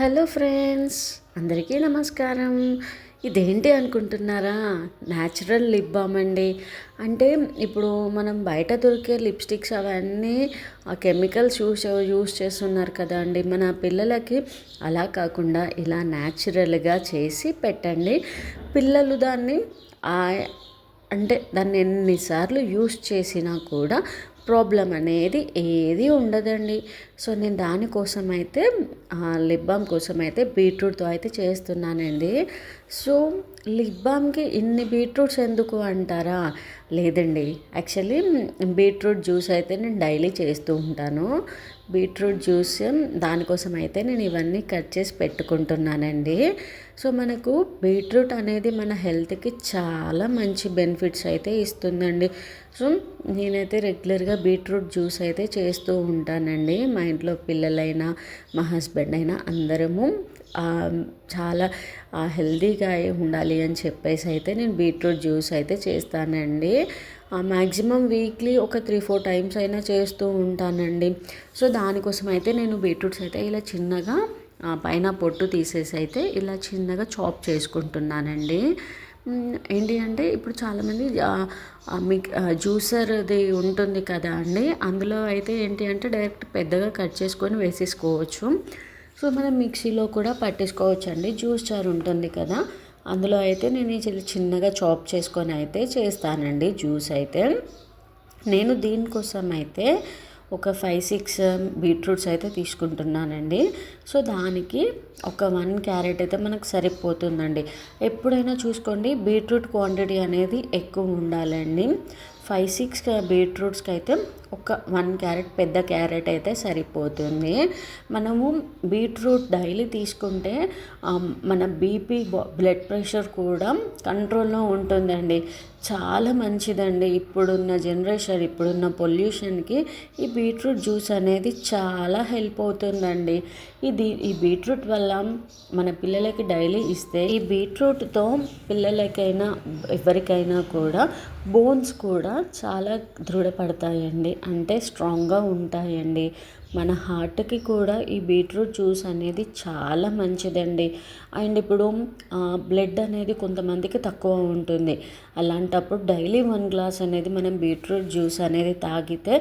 Hello friends, అందరికీ నమస్కారం. ఇదేంటి అనుకుంటున్నారా? న్యాచురల్ లిప్ బామ్ అండి. అంటే ఇప్పుడు మనం బయట దొరికే లిప్స్టిక్స్ అవన్నీ ఆ కెమికల్స్ యూస్ చేస్తున్నారు కదా అండి. మన పిల్లలకి అలా కాకుండా ఇలా న్యాచురల్గా చేసి పెట్టండి. పిల్లలు దాన్ని దాన్ని ఎన్నిసార్లు యూస్ చేసినా కూడా ప్రాబ్లం అనేది ఏది ఉండదండి. సో నేను దానికోసం అయితే లిప్ బామ్ కోసం అయితే బీట్రూట్తో అయితే చేస్తున్నానండి. సో లిప్ బామ్కి ఇన్ని బీట్రూట్స్ ఎందుకు అంటారా? లేదండి, యాక్చువల్లీ బీట్రూట్ జ్యూస్ అయితే నేను డైలీ చేస్తూ ఉంటాను. బీట్రూట్ జ్యూస్ దానికోసం అయితే నేను ఇవన్నీ కట్ చేసి పెట్టుకుంటున్నానండి. సో మనకు బీట్రూట్ అనేది మన హెల్త్కి చాలా మంచి బెనిఫిట్స్ అయితే ఇస్తుందండి. సో నేనైతే రెగ్యులర్గా బీట్రూట్ జ్యూస్ అయితే చేస్తూ ఉంటానండి. మా ఇంట్లో పిల్లలైనా మా హస్బెండ్ అయినా అందరము చాలా హెల్తీగా ఉండాలి అని చెప్పేసి అయితే నేను బీట్రూట్ జ్యూస్ అయితే చేస్తానండి. మ్యాక్సిమం వీక్లీ ఒక 3-4 టైమ్స్ అయినా చేస్తూ ఉంటానండి. సో దానికోసం అయితే నేను బీట్రూట్స్ అయితే ఇలా చిన్నగా పైన పొట్టు తీసేసి అయితే ఇలా చిన్నగా చాప్ చేసుకుంటున్నానండి. ఏంటి అంటే ఇప్పుడు చాలామంది జ్యూసర్ది ఉంటుంది కదా అండి, అందులో అయితే ఏంటి అంటే డైరెక్ట్ పెద్దగా కట్ చేసుకొని వేసేసుకోవచ్చు. సో మనం మిక్సీలో కూడా పట్టేసుకోవచ్చు అండి. జ్యూస్ జార్ ఉంటుంది కదా, అందులో అయితే నేను చిన్నగా చాప్ చేసుకొని అయితే చేస్తానండి జ్యూస్ అయితే. నేను దీనికోసం అయితే ఒక 5-6 బీట్రూట్స్ అయితే తీసుకుంటున్నానండి. సో దానికి ఒక 1 క్యారెట్ అయితే మనకు సరిపోతుందండి. ఎప్పుడైనా చూసుకోండి, బీట్రూట్ క్వాంటిటీ అనేది ఎక్కువ ఉండాలండి. 5-6 బీట్రూట్స్కి అయితే ఒక 1 క్యారెట్, పెద్ద క్యారెట్ అయితే సరిపోతుంది. మనము బీట్రూట్ డైలీ తీసుకుంటే మన బీపీ, బ్లడ్ ప్రెషర్ కూడా కంట్రోల్లో ఉంటుందండి. చాలా మంచిదండి. ఇప్పుడున్న జనరేషన్, ఇప్పుడున్న పొల్యూషన్కి ఈ బీట్రూట్ జ్యూస్ అనేది చాలా హెల్ప్ అవుతుందండి. ఈ బీట్రూట్ వల్ల మన పిల్లలకి డైలీ ఇస్తే, ఈ బీట్రూట్తో పిల్లలకైనా ఎవరికైనా కూడా బోన్స్ కూడా చాలా దృఢపడతాయండి, అంటే స్ట్రాంగ్గా ఉంటాయండి. మన హార్ట్కి కూడా ఈ బీట్రూట్ జ్యూస్ అనేది చాలా మంచిదండి. అండ్ ఇప్పుడు బ్లడ్ అనేది కొంతమందికి తక్కువ ఉంటుంది. అలాంటప్పుడు డైలీ 1 గ్లాస్ అనేది మనం బీట్రూట్ జ్యూస్ అనేది తాగితే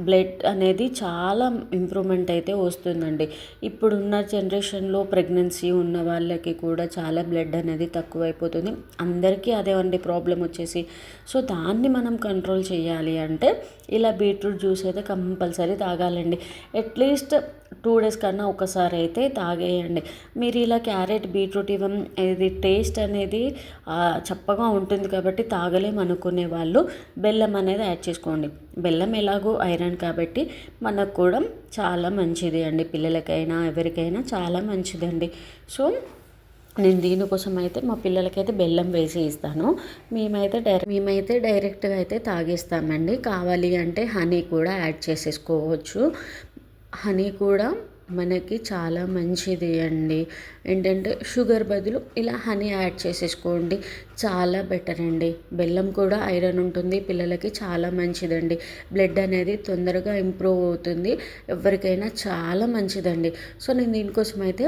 బ్లడ్ అనేది చాలా ఇంప్రూవ్మెంట్ అయితే వస్తుందండి. ఇప్పుడున్న జనరేషన్లో ప్రెగ్నెన్సీ ఉన్న వాళ్ళకి కూడా చాలా బ్లడ్ అనేది తక్కువైపోతుంది. అందరికీ అదే అండి ప్రాబ్లం వచ్చేసి. సో దాన్ని మనం కంట్రోల్ చేయాలి అంటే ఇలా బీట్రూట్ జ్యూస్ అయితే కంపల్సరీ తాగాలండి. అట్లీస్ట్ 2 డేస్ కన్నా ఒకసారి అయితే తాగేయండి. మీరు ఇలా క్యారెట్, బీట్రూట్ ఇది టేస్ట్ అనేది చప్పగా ఉంటుంది కాబట్టి తాగలేమనుకునే వాళ్ళు బెల్లం అనేది యాడ్ చేసుకోండి. బెల్లం ఎలాగో ఐరన్ కాబట్టి మనకు కూడా చాలా మంచిది అండి. పిల్లలకైనా ఎవరికైనా చాలా మంచిదండి. సో నేను దీనికోసం అయితే మా పిల్లలకైతే బెల్లం వేసి ఇస్తాను. మేమైతే డైరెక్ట్గా అయితే తాగేస్తామండి. కావాలి అంటే హనీ కూడా యాడ్ చేసేసుకోవచ్చు. హనీ కూడా మనకి చాలా మంచిది అండి. ఏంటంటే షుగర్ బదులు ఇలా హనీ యాడ్ చేసేసుకోండి, చాలా బెటర్ అండి. బెల్లం కూడా ఐరన్ ఉంటుంది, పిల్లలకి చాలా మంచిదండి. బ్లడ్ అనేది తొందరగా ఇంప్రూవ్ అవుతుంది, ఎవరికైనా చాలా మంచిదండి. సో నేను దీనికోసం అయితే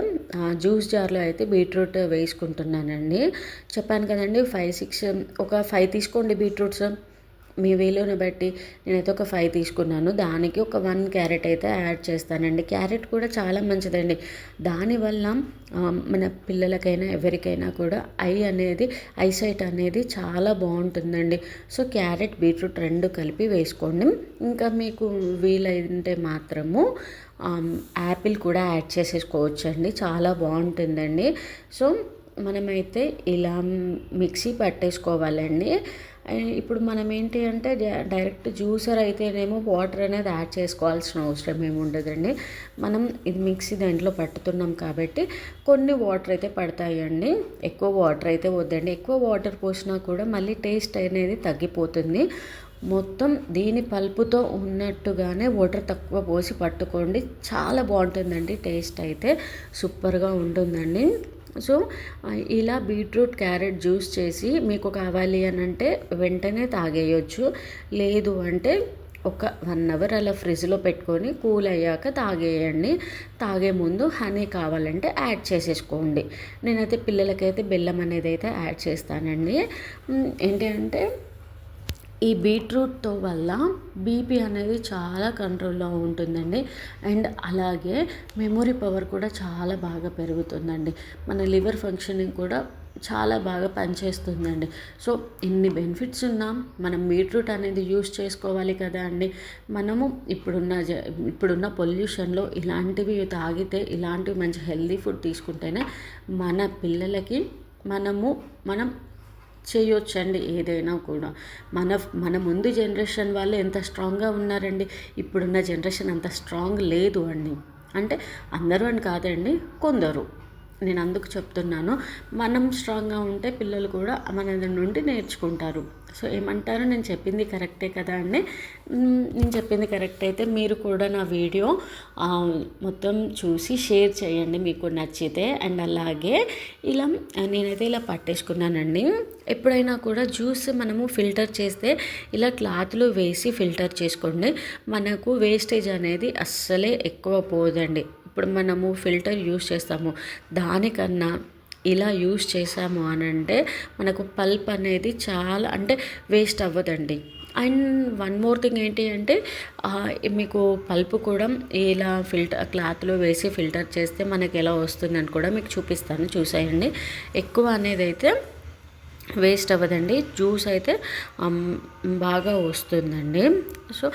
జ్యూస్ జార్లో అయితే బీట్రూట్ వేసుకుంటున్నానండి. చెప్పాను కదండి, 5-6 ఒక 5 తీసుకోండి బీట్రూట్స్, మీ వీలుని బట్టి. నేనైతే ఒక 5 తీసుకున్నాను. దానికి ఒక 1 క్యారెట్ అయితే యాడ్ చేస్తానండి. క్యారెట్ కూడా చాలా మంచిదండి. దానివల్ల మన పిల్లలకైనా ఎవరికైనా కూడా ఐసైట్ అనేది చాలా బాగుంటుందండి. సో క్యారెట్, బీట్రూట్ 2 కలిపి వేసుకోండి. ఇంకా మీకు వీలైతే మాత్రము యాపిల్ కూడా యాడ్ చేసేసుకోవచ్చండి, చాలా బాగుంటుందండి. సో మనమైతే ఇలా మిక్సీ పట్టేసుకోవాలండి. ఇప్పుడు మనం ఏంటి అంటే డైరెక్ట్ జ్యూసర్ అయితేనేమో వాటర్ అనేది యాడ్ చేసుకోవాల్సిన అవసరం ఏమి ఉండదండి. మనం ఇది మిక్సీ దాంట్లో పట్టుతున్నాం కాబట్టి కొన్ని వాటర్ అయితే పడతాయండి. ఎక్కువ వాటర్ అయితే వద్దండి. ఎక్కువ వాటర్ పోసినా కూడా మళ్ళీ టేస్ట్ అనేది తగ్గిపోతుంది. మొత్తం దీని పల్పుతో ఉన్నట్టుగానే వాటర్ తక్కువ పోసి పట్టుకోండి, చాలా బాగుంటుందండి. టేస్ట్ అయితే సూపర్గా ఉంటుందండి. సో ఇలా బీట్రూట్, క్యారెట్ జ్యూస్ చేసి మీకు కావాలి అని అంటే వెంటనే తాగేయచ్చు. లేదు అంటే ఒక 1 అవర్ అలా ఫ్రిడ్జ్లో పెట్టుకొని కూల్ అయ్యాక తాగేయండి. తాగే ముందు హనీ కావాలంటే యాడ్ చేసేసుకోండి. నేనైతే పిల్లలకైతే బెల్లం అనేది అయితే యాడ్ చేస్తానండి. ఏంటి అంటే ఈ బీట్రూట్తో వల్ల బీపీ అనేది చాలా కంట్రోల్లో ఉంటుందండి. అండ్ అలాగే మెమొరీ పవర్ కూడా చాలా బాగా పెరుగుతుందండి. మన లివర్ ఫంక్షనింగ్ కూడా చాలా బాగా పనిచేస్తుందండి. సో ఇన్ని బెనిఫిట్స్ ఉన్నా మనం బీట్రూట్ అనేది యూస్ చేసుకోవాలి కదా అండి. మనము ఇప్పుడున్న పొల్యూషన్లో ఇలాంటివి తాగితే, ఇలాంటివి మంచి హెల్దీ ఫుడ్ తీసుకుంటేనే మన పిల్లలకి మనం చేయొచ్చండి ఏదైనా కూడా. మన ముందు జనరేషన్ వాళ్ళు ఎంత స్ట్రాంగ్గా ఉన్నారండి, ఇప్పుడున్న జనరేషన్ అంత స్ట్రాంగ్ లేదు అండి. అంటే అందరూ అని కాదండి, కొందరు. నేను అందుకు చెప్తున్నాను, మనం స్ట్రాంగ్గా ఉంటే పిల్లలు కూడా మన నుండి నేర్చుకుంటారు. సో ఏమంటారు, నేను చెప్పింది కరెక్టే కదా అండి. నేను చెప్పింది కరెక్ట్ అయితే మీరు కూడా నా వీడియో మొత్తం చూసి షేర్ చేయండి మీకు నచ్చితే. అండ్ అలాగే నేనైతే ఇలా పట్టేసుకున్నానండి. ఎప్పుడైనా కూడా జ్యూస్ మనము ఫిల్టర్ చేస్తే ఇలా క్లాత్లో వేసి ఫిల్టర్ చేసుకోండి. మనకు వేస్టేజ్ అనేది అస్సలే ఎక్కువ పోదండి. ఇప్పుడు మనము ఫిల్టర్ యూస్ చేస్తాము, దానికన్నా ఇలా యూస్ చేసాము అని అంటే మనకు పల్ప్ అనేది చాలా అంటే వేస్ట్ అవ్వదండి. అండ్ వన్ మోర్ థింగ్ ఏంటి అంటే మీకు పల్పు కూడా ఇలా క్లాత్లో వేసి ఫిల్టర్ చేస్తే మనకి ఎలా వస్తుందని కూడా మీకు చూపిస్తాను, చూసేయండి. ఎక్కువ అనేది అయితే వేస్ట్ అవ్వదండి, జ్యూస్ అయితే బాగా వస్తుందండి. సో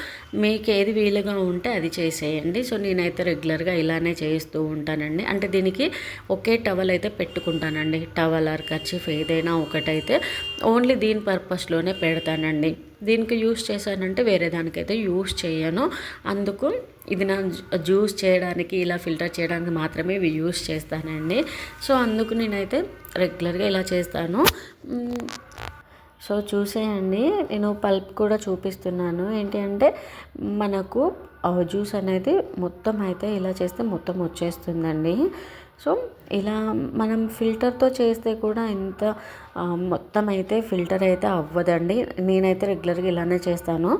మీకు ఏది వీలుగా ఉంటే అది చేసేయండి. సో నేనైతే రెగ్యులర్గా ఇలానే చేస్తూ ఉంటానండి. అంటే దీనికి ఒకే టవల్ అయితే పెట్టుకుంటానండి, టవల్ ఆర్ కర్చీఫ్ ఏదైనా ఒకటైతే ఓన్లీ దీని పర్పస్లోనే పెడతానండి. దీనికి యూస్ చేశానంటే వేరే దానికైతే యూస్ చేయను. అందుకు ఇది నా జ్యూస్ చేయడానికి, ఇలా ఫిల్టర్ చేయడానికి మాత్రమే ఇవి యూస్ చేస్తానండి. సో అందుకు నేనైతే రెగ్యులర్గా ఇలా చేస్తాను. సో చూసేయండి, నేను పల్ప్ కూడా చూపిస్తున్నాను. ఏంటి అంటే మనకు జ్యూస్ అనేది మొత్తం అయితే ఇలా చేస్తే మొత్తం వచ్చేస్తుందండి. సో ఇలా మనం ఫిల్టర్తో చేస్తే కూడా ఇంత మొత్తం అయితే ఫిల్టర్ అయితే అవ్వదండి. నేనైతే రెగ్యులర్గా ఇలానే చేస్తాను.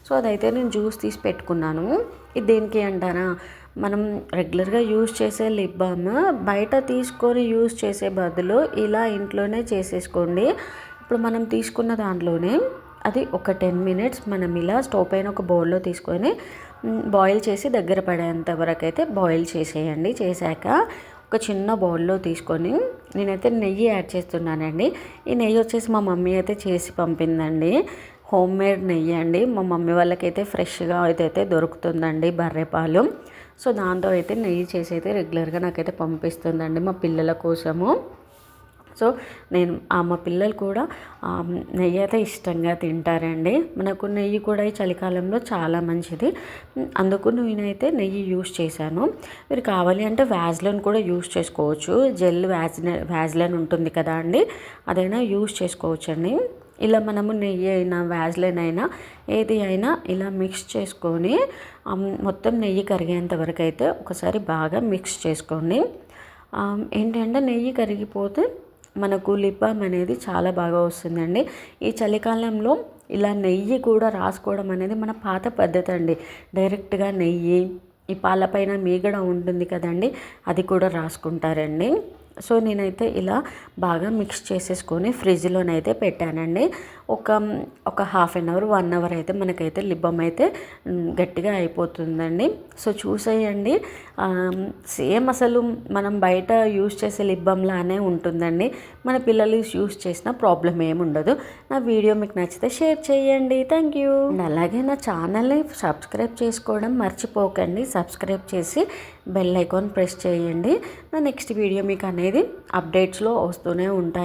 సో అదైతే నేను జ్యూస్ తీసి పెట్టుకున్నాను. ఇది దేనికి అంటారా, మనం రెగ్యులర్గా యూస్ చేసే లిప్ బామ్ బయట తీసుకొని యూస్ చేసే బదులు ఇలా ఇంట్లోనే చేసేసుకోండి. ఇప్పుడు మనం తీసుకున్న దాంట్లోనే అది ఒక 10 minutes మనం ఇలా స్టవ్ పైన ఒక బౌల్లో తీసుకొని బాయిల్ చేసి దగ్గర పడేంత వరకు అయితే బాయిల్ చేసేయండి. చేశాక ఒక చిన్న బౌల్లో తీసుకొని నేనైతే నెయ్యి యాడ్ చేస్తున్నానండి. ఈ నెయ్యి వచ్చేసి మా మమ్మీ అయితే చేసి పంపిందండి. హోమ్ మేడ్ నెయ్యి అండి. మా మమ్మీ వాళ్ళకైతే ఫ్రెష్గా అయితే దొరుకుతుందండి బర్రెపాలు. సో దాంతో అయితే నెయ్యి చేసి అయితే రెగ్యులర్గా నాకైతే పంపిస్తుందండి మా పిల్లల కోసము. సో మా పిల్లలు కూడా నెయ్యి అయితే ఇష్టంగా తింటారండి. మనకు నెయ్యి కూడా ఈ చలికాలంలో చాలా మంచిది. అందుకు నేనైతే నెయ్యి యూస్ చేశాను. మీరు కావాలి అంటే వ్యాజ్లైన్ కూడా యూస్ చేసుకోవచ్చు. జెల్ వ్యాజ్లైన్ ఉంటుంది కదా అండి, అదైనా యూస్ చేసుకోవచ్చు అండి. ఇలా మనము నెయ్యి అయినా వ్యాజ్లైన్ అయినా ఏది అయినా ఇలా మిక్స్ చేసుకొని మొత్తం నెయ్యి కరిగేంత వరకు అయితే ఒకసారి బాగా మిక్స్ చేసుకోండి. ఏంటంటే నెయ్యి కరిగిపోతే మనకు లిప్ బామ్ అనేది చాలా బాగా వస్తుందండి. ఈ చలికాలంలో ఇలా నెయ్యి కూడా రాసుకోవడం అనేది మన పాత పద్ధతి అండి. డైరెక్ట్గా నెయ్యి ఈ పాలపైన మీగడ ఉంటుంది కదండి, అది కూడా రాసుకుంటారండి. సో నేనైతే ఇలా బాగా మిక్స్ చేసేసుకొని ఫ్రిడ్జ్లోనైతే పెట్టానండి. ఒక 1/2 hour 1 hour అయితే మనకైతే లిప్ బామ్ అయితే గట్టిగా అయిపోతుందండి. సో చూసేయండి, సేమ్ అసలు మనం బయట యూస్ చేసే లిప్ బామ్ లానే ఉంటుందండి. మన పిల్లలు యూస్ చేసిన ప్రాబ్లం ఏమి ఉండదు. నా వీడియో మీకు నచ్చితే షేర్ చేయండి. Thank you. అండ్ అలాగే నా ఛానల్ని సబ్స్క్రైబ్ చేసుకోవడం మర్చిపోకండి. సబ్స్క్రైబ్ చేసి బెల్ ఐకాన్ ప్రెస్ చేయండి. నా నెక్స్ట్ వీడియో మీకు అనేది అప్డేట్స్లో వస్తూనే ఉంటాయి.